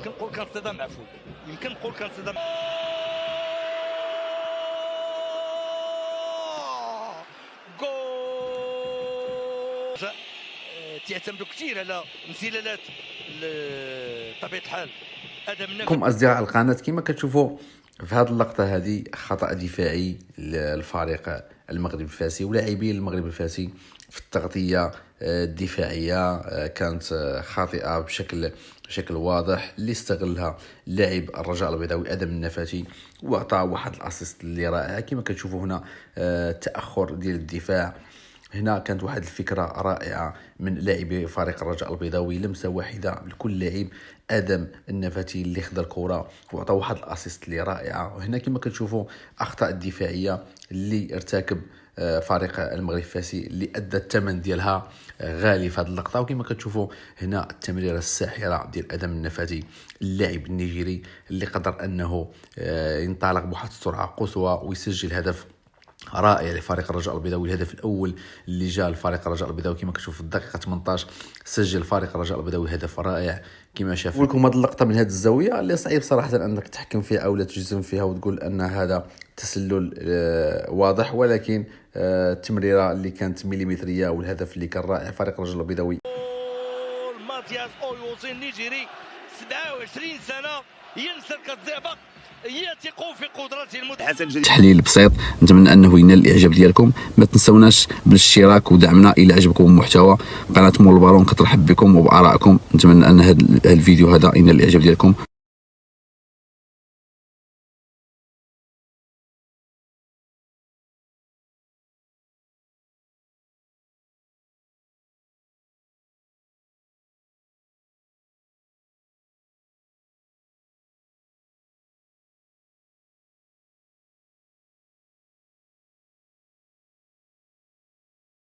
يمكن نقول كان صدام عفوي، يمكن نقول كان صدام جول. تعتمدوا كثير على انزلالات بطبيعه الحال ادم النفس. لكم اصدقاء القناه كما كتشوفوا في هذه اللقطه هذه خطا دفاعي للفريق المغرب الفاسي ولاعبي المغرب الفاسي في التغطيه الدفاعيه كانت خاطئه بشكل واضح اللي استغلها لاعب الرجاء البيضاوي ادم النفاتي واعطى واحد الاسيست اللي رائع. كما كتشوفوا هنا التاخر ديال الدفاع، هنا كانت واحد الفكره رائعه من لاعبي فريق الرجاء البيضاوي، لمسه واحده لكل لاعب ادم النفاتي اللي خدا الكره وعطى واحد الاسيست اللي رائعه. وهنا كما كتشوفوا اخطاء الدفاعيه اللي ارتكب فريق المغرب الفاسي اللي ادى الثمن ديالها غالي في هذه اللقطه. وكما كتشوفوا هنا التمريره الساحره ديال ادم النفاتي اللاعب النيجيري اللي قدر انه ينطلق بواحد السرعه قصوى ويسجل هدف رائع لفريق الرجاء البيضاوي. الهدف الاول اللي جاء لفريق الرجاء البيضاوي كما كتشوف في الدقيقه 18 سجل فريق الرجاء البيضاوي هدف رائع. كما شاف لكم هذه اللقطه من هذه الزاويه اللي صعيب صراحه انك تحكم فيها او لا تجزم فيها وتقول ان هذا تسلل واضح، ولكن التمريره اللي كانت مليمتريه والهدف اللي كان رائع فريق الرجاء البيضاوي. ماتياس اويوزي النيجيري 27 سنه ينسى الزئبق، يثق في قدراته تحليل بسيط، نتمنى انه ينال الاعجاب ديالكم. ما تنسوناش بالاشتراك ودعمنا الى عجبكم المحتوى. قناه مول البالون كترحب بكم وبارائكم، نتمنى ان هذا الفيديو هذا ينال الاعجاب ديالكم.